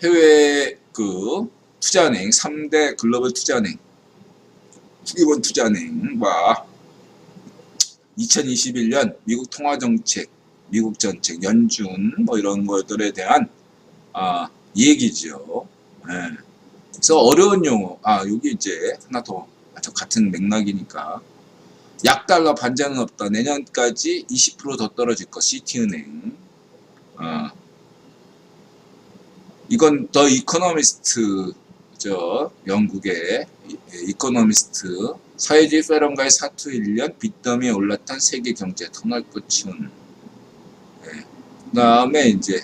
해외 투자은행 3대 글로벌 투자은행 일본 투자은행과 2021년 미국 통화정책, 미국 정책, 연준 이런 것들에 대한 얘기죠. 예. 그래서 어려운 용어, 여기 이제 하나 더 같은 맥락이니까 약달러 반전은 없다. 내년까지 20% 더 떨어질 것. 시티은행. 이건 더 이코노미스트 영국의 이코노미스트 사회주의 페럼과의 사투 1년 빚더미에 올랐던 세계 경제 터널 끝이운. 그 다음에 이제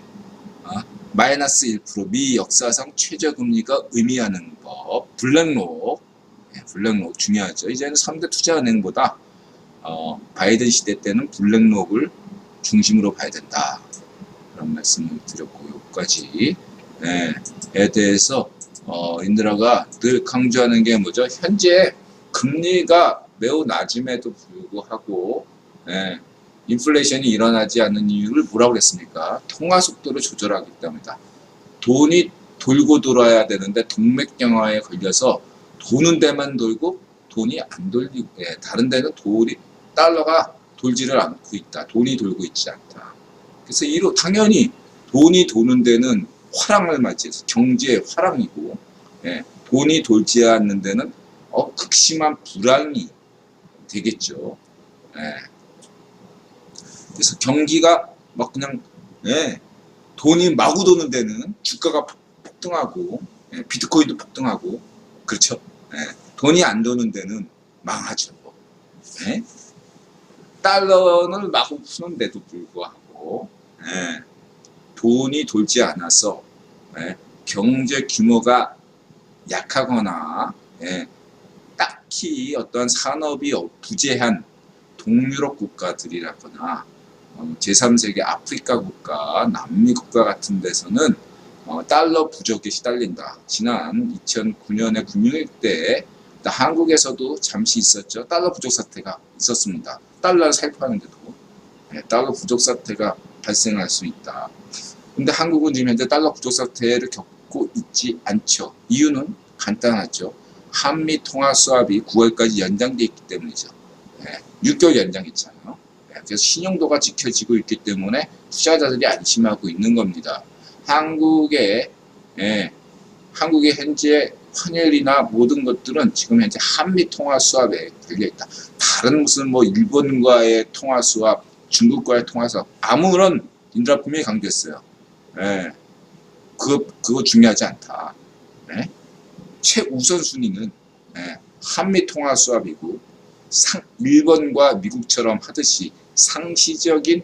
마이너스 1% 미 역사상 최저금리가 의미하는 법. 블랙록 중요하죠. 이제는 3대 투자은행보다 바이든 시대 때는 블랙록을 중심으로 봐야 된다. 그런 말씀을 드렸고, 여기까지 에 대해서 인드라가 늘 강조하는 게 뭐죠? 현재 금리가 매우 낮음에도 불구하고 인플레이션이 일어나지 않는 이유를 뭐라고 그랬습니까? 통화 속도를 조절하기 때문이다. 돈이 돌고 돌아야 되는데 동맥경화에 걸려서 도는 데만 돌고 돈이 안 돌리고, 다른 데는 달러가 돌지를 않고 있다. 돈이 돌고 있지 않다. 그래서 당연히 돈이 도는 데는 화랑을 맞이해서 경제의 화랑이고, 돈이 돌지 않는 데는 극심한 불황이 되겠죠. 그래서 경기가 그냥 돈이 마구 도는 데는 주가가 폭등하고 비트코인도 폭등하고 그렇죠. 돈이 안 도는 데는 망하죠. 달러는 마구 푸는데도 불구하고 돈이 돌지 않아서 경제 규모가 약하거나 딱히 어떤 산업이 부재한 동유럽 국가들이라거나 제3세계 아프리카 국가, 남미 국가 같은 데서는 달러 부족에 시달린다. 지난 2009년에 금융위기 때 한국에서도 잠시 있었죠. 달러 부족 사태가 있었습니다. 달러를 살포하는데도 달러 부족 사태가 발생할 수 있다. 근데 한국은 지금 현재 달러 부족 사태를 겪고 있지 않죠. 이유는 간단하죠. 한미 통화 수합이 9월까지 연장돼 있기 때문이죠. 6개월 연장했잖아요. 그래서 신용도가 지켜지고 있기 때문에 투자자들이 안심하고 있는 겁니다. 한국의 현재 환율이나 모든 것들은 지금 현재 한미 통화 수합에 걸려있다. 다른 무슨 일본과의 통화 수합, 중국과의 통화 수합, 아무런 인드라 분명히 강조했어요. 그거 중요하지 않다. 최우선 순위는 한미 통화 수합이고, 일본과 미국처럼 하듯이 상시적인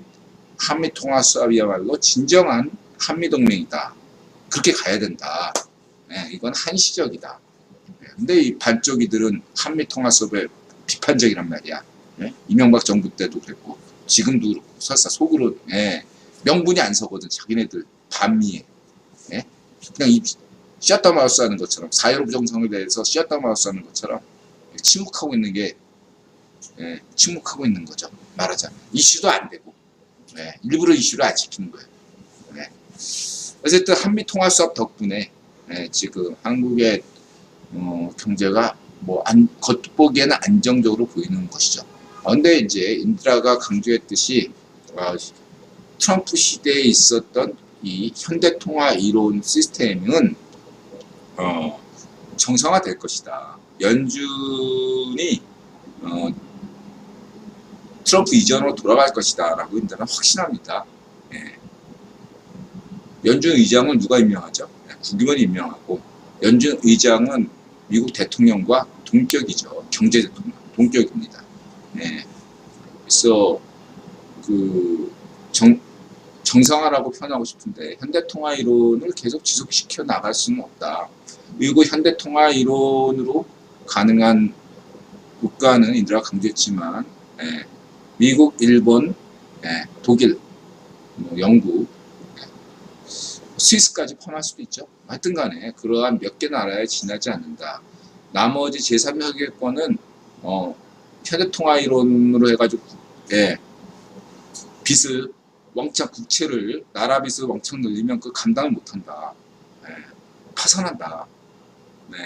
한미 통화 수합이야말로 진정한 한미 동맹이다. 그렇게 가야 된다. 이건 한시적이다. 근데 이 반쪽이들은 한미 통화 수합에 비판적이란 말이야. 이명박 정부 때도 그랬고 지금도 그렇고 설사 속으로 명분이 안 서거든. 자기네들 반미에 그냥 이 셧다마우스 하는 것처럼, 4.15 정상에 대해서 셧다마우스 하는 것처럼 침묵하고 있는 게 침묵하고 있는 거죠. 말하자면 이슈도 안 되고 일부러 이슈를 안 지키는 거예요. 어쨌든 한미 통화 수합 덕분에 지금 한국의 경제가 겉보기에는 안정적으로 보이는 것이죠. 근데 이제 인드라가 강조했듯이 트럼프 시대에 있었던 이 현대통화 이론 시스템은 정상화될 것이다. 연준이 트럼프 이전으로 돌아갈 것이다 라고 인드라는 확신합니다. 연준 의장은 누가 임명하죠? 국임원이 임명하고, 연준 의장은 미국 대통령과 동격이죠. 경제 대통령 동격입니다. 그래서 정상화라고 표현하고 싶은데 현대통화 이론을 계속 지속시켜 나갈 수는 없다. 그리고 현대통화 이론으로 가능한 국가는 인드라가 강조했지만 미국, 일본, 독일, 영국, 스위스까지 포함할 수도 있죠. 하여튼 간에 그러한 몇 개 나라에 지나지 않는다. 나머지 제3세계권은 현대통화 이론으로 해가지고 빚을 왕창, 국채를 나라 빚을 왕창 늘리면 그 감당을 못한다. 파산한다. 네.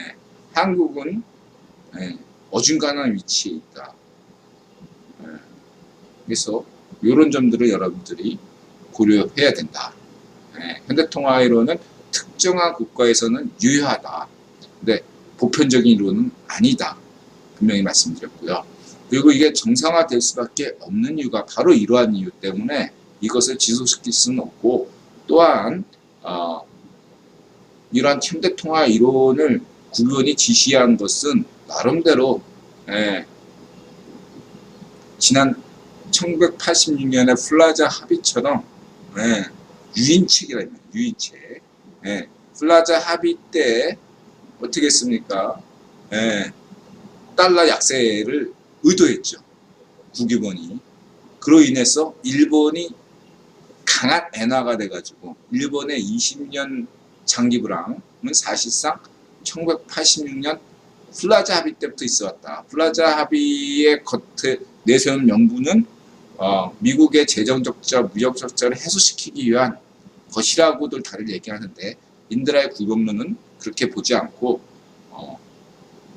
한국은 어중간한 위치에 있다. 그래서 이런 점들을 여러분들이 고려해야 된다. 현대통화이론은 특정한 국가에서는 유효하다. 근데 보편적인 이론은 아니다. 분명히 말씀드렸고요. 그리고 이게 정상화될 수밖에 없는 이유가 바로 이러한 이유 때문에 이것을 지속시킬 수는 없고, 또한 이러한 현대통화 이론을 국연이 지시한 것은 나름대로 지난 1986년의 플라자 합의처럼 유인책이랍니다. 유인책. 플라자 합의 때 어떻게 했습니까? 달러 약세를 의도했죠. 국유본이. 그로 인해서 일본이 강한 엔화가 돼가지고 일본의 20년 장기 불황은 사실상 1986년 플라자 합의 때부터 있어왔다. 플라자 합의의 겉에 내세운 명분은 미국의 재정 적자, 무역 적자를 해소시키기 위한 것이라고들 다들 얘기하는데, 인드라의 구경론은 그렇게 보지 않고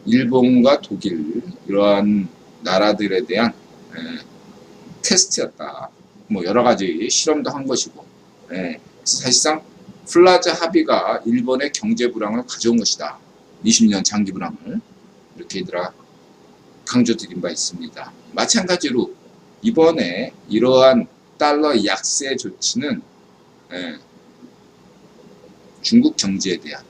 일본과 독일 이러한 나라들에 대한 테스트였다. 뭐 여러 가지 실험도 한 것이고, 그래서 사실상 플라자 합의가 일본의 경제 불황을 가져온 것이다. 20년 장기 불황을 이렇게 얘들아 강조드린 바 있습니다. 마찬가지로 이번에 이러한 달러 약세 조치는 중국 경제에 대한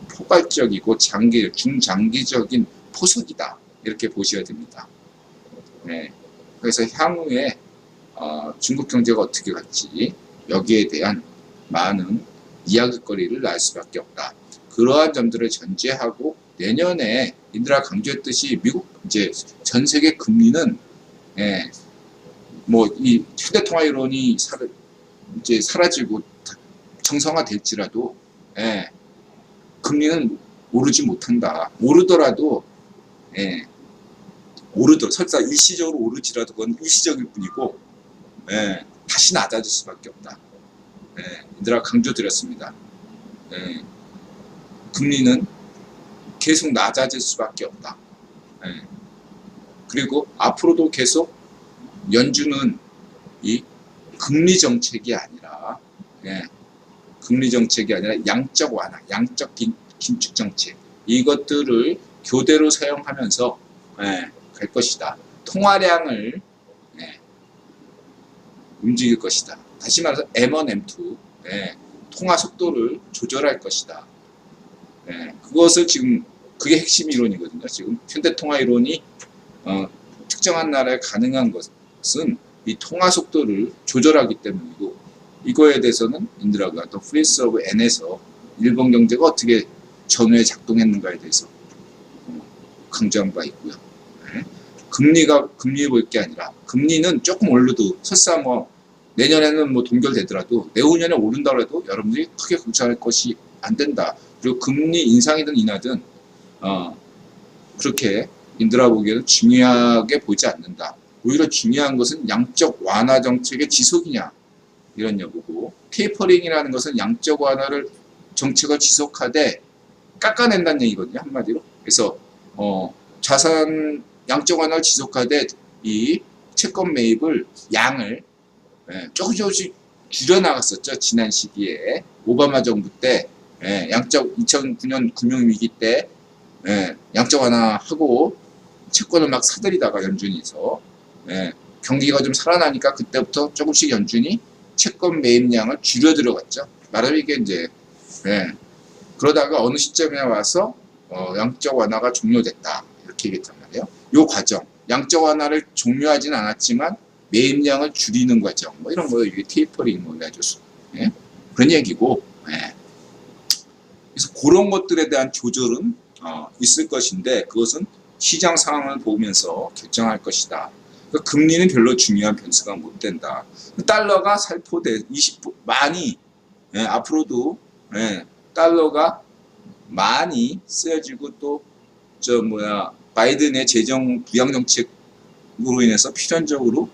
포괄적이고 중장기적인 포석이다. 이렇게 보셔야 됩니다. 그래서 향후에 중국 경제가 어떻게 갈지 여기에 대한 많은 이야기거리를 날 수밖에 없다. 그러한 점들을 전제하고 내년에 인드라 강조했듯이 미국 이제 전 세계 금리는 뭐 이 현대통화 이론이 이제 사라지고 정상화될지라도 금리는 오르지 못한다. 오르더라도 설사 일시적으로 오르지라도 그건 일시적일 뿐이고 다시 낮아질 수밖에 없다. 인드라 강조드렸습니다. 금리는 계속 낮아질 수밖에 없다. 그리고 앞으로도 계속 연준은 이 금리 정책이 아니라 양적 완화, 양적 긴축 정책, 이것들을 교대로 사용하면서 갈 것이다. 통화량을 움직일 것이다. 다시 말해서 M1, M2 통화 속도를 조절할 것이다. 그것을 지금 그게 핵심 이론이거든요. 지금 현대통화 이론이 특정한 나라에 가능한 것은 이 통화 속도를 조절하기 때문이고, 이거에 대해서는 인드라가 또 프린스 오브 N에서 일본 경제가 어떻게 전후에 작동했는가에 대해서 강조한 바 있고요. 금리 볼 게 아니라, 금리는 조금 올려도 설사 뭐 내년에는 뭐 동결되더라도 내후년에 오른다고 해도 여러분들이 크게 걱정할 것이 안 된다. 그리고 금리 인상이든 인하든 그렇게 인드라 보기에는 중요하게 보지 않는다. 오히려 중요한 것은 양적 완화 정책의 지속이냐 이런 여부고, 테이퍼링이라는 것은 양적 완화를 정책을 지속하되 깎아낸다는 얘기거든요, 한마디로. 그래서 자산 양적 완화를 지속하되 이 채권 매입을 양을 조금씩 줄여나갔었죠. 지난 시기에 오바마 정부 때 2009년 금융위기 때 양적 완화하고 채권을 막 사들이다가 연준이서 경기가 좀 살아나니까 그때부터 조금씩 연준이 채권 매입량을 줄여 들어갔죠. 말하면 이게 이제 그러다가 어느 시점에 와서 양적 완화가 종료됐다 이렇게 얘기했단 말이에요. 요 과정, 양적 완화를 종료하진 않았지만 매입량을 줄이는 과정, 뭐 이런 거, 이게 테이퍼링 뭐 아주 그런 얘기고, 그래서 그런 것들에 대한 조절은 있을 것인데, 그것은 시장 상황을 보면서 결정할 것이다. 그러니까 금리는 별로 중요한 변수가 못 된다. 달러가 살포돼 많이 앞으로도 달러가 많이 쓰여지고, 또 바이든의 재정 부양 정책으로 인해서 필연적으로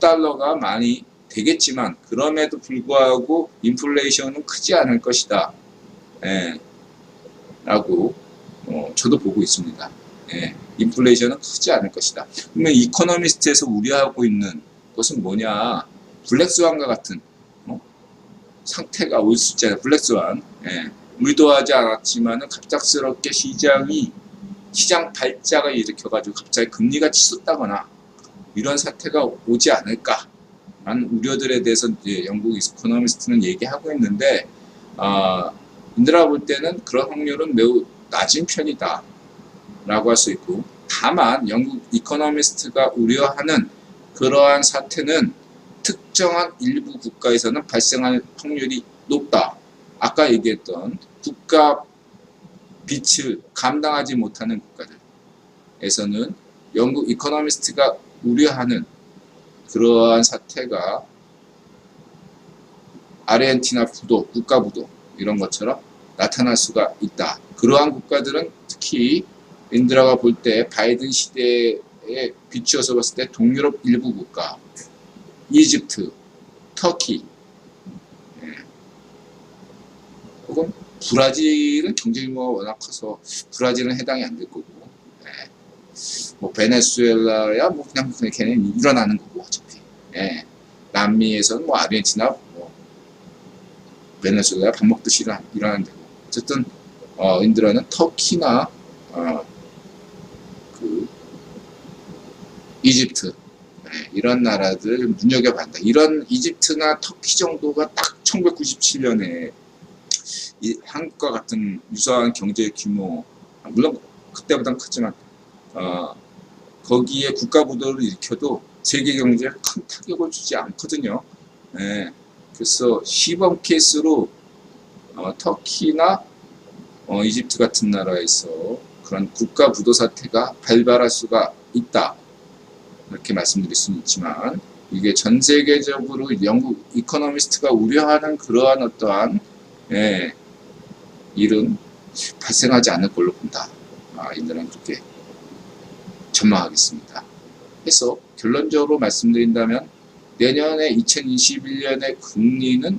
달러가 많이 되겠지만 그럼에도 불구하고 인플레이션은 크지 않을 것이다. 예, 라고 저도 보고 있습니다. 예, 인플레이션은 크지 않을 것이다. 그러면 이코노미스트에서 우려하고 있는 것은 뭐냐? 블랙스완과 같은 상태가 올 수 있잖아요. 블랙스완. 예, 의도하지 않았지만은 갑작스럽게 시장 발작을 일으켜가지고 갑자기 금리가 치솟다거나 이런 사태가 오지 않을까 라는 우려들에 대해서 이제 영국 이코노미스트는 얘기하고 있는데, 인들아 볼 때는 그런 확률은 매우 낮은 편이다 라고 할 수 있고, 다만 영국 이코노미스트가 우려하는 그러한 사태는 특정한 일부 국가에서는 발생할 확률이 높다. 아까 얘기했던 국가 빚을 감당하지 못하는 국가들에서는 영국 이코노미스트가 우려하는 그러한 사태가 아르헨티나 부도, 국가 부도 이런 것처럼 나타날 수가 있다. 그러한 국가들은 특히 인드라가 볼 때 바이든 시대에 비추어서 봤을 때 동유럽 일부 국가, 이집트, 터키, 혹은 브라질은 경제 규모가 워낙 커서 브라질은 해당이 안 될 거고, 뭐 베네수엘라야 뭐 그냥 걔는 일어나는 거고 어차피. 남미에서는 뭐 아르헨티나, 뭐 베네수엘라 밥 먹듯이 일어나는 데고. 어쨌든 인드라는 터키나 그 이집트 이런 나라들 눈여겨봤다. 이런 이집트나 터키 정도가 딱 1997년에 한국과 같은 유사한 경제 규모, 물론 그때보다는 컸지만 거기에 국가 부도를 일으켜도 세계 경제에 큰 타격을 주지 않거든요. 그래서 시범 케이스로 터키나 이집트 같은 나라에서 그런 국가 부도 사태가 발발할 수가 있다. 이렇게 말씀드릴 수는 있지만, 이게 전 세계적으로 영국 이코노미스트가 우려하는 그러한 어떠한 일은 발생하지 않을 걸로 본다. 인들은 그렇게 전망하겠습니다. 그래서 결론적으로 말씀드린다면 내년에 2021년의 금리는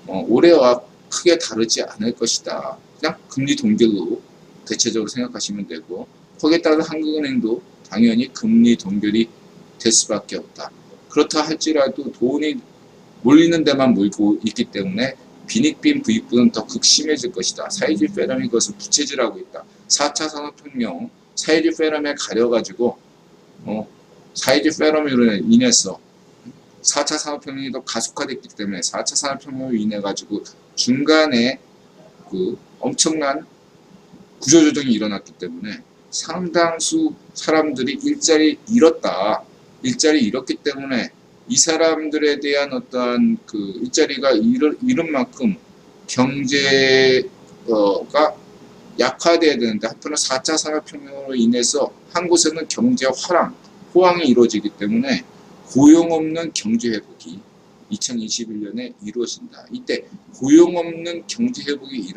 올해와 크게 다르지 않을 것이다. 그냥 금리 동결로 대체적으로 생각하시면 되고, 거기에 따라 한국은행도 당연히 금리 동결이 될 수밖에 없다. 그렇다 할지라도 돈이 몰리는 데만 몰고 있기 때문에 빈익빈 부익부는 더 극심해질 것이다. 사이질 페럼이 그것을 부채질하고 있다. 4차 산업혁명, 사이질 페럼에 가려가지고 사이질 페럼으로 인해서 4차 산업혁명이 더 가속화됐기 때문에 4차 산업혁명으로 인해가지고 중간에 그 엄청난 구조조정이 일어났기 때문에 상당수 사람들이 일자리 잃었기 때문에 이 사람들에 대한 어떠한 그 일자리가 잃은 만큼 경제가 약화돼야 되는데, 한편으로 4차 산업혁명으로 인해서 한 곳에는 경제 호황이 이루어지기 때문에 고용 없는 경제 회복이 2021년에 이루어진다. 이때 고용 없는 경제 회복이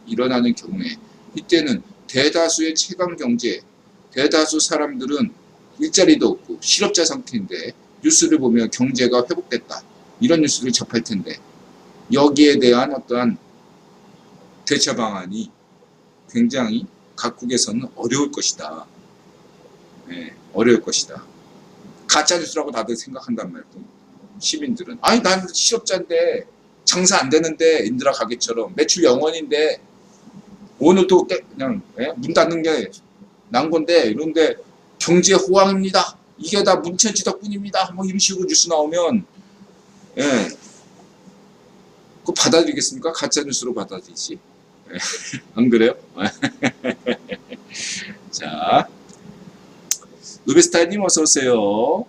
일어나는 경우에, 이때는 대다수의 채광 경제, 대다수 사람들은 일자리도 없고 실업자 상태인데 뉴스를 보면 경제가 회복됐다, 이런 뉴스를 접할 텐데, 여기에 대한 어떠한 대처 방안이 굉장히 각국에서는 어려울 것이다. 어려울 것이다. 가짜 뉴스라고 다들 생각한단 말이고, 시민들은 아니 난 실업자인데 장사 안 되는데 인드라 가게처럼 매출 0원인데 오늘도 그냥 문 닫는 게 난 건데, 이런데 경제 호황입니다. 이게 다 문천지 덕분입니다. 뭐 이런 식으로 뉴스 나오면 그거 받아들이겠습니까? 가짜 뉴스로 받아들이지. 안 그래요? 자, 루베스타님 어서 오세요.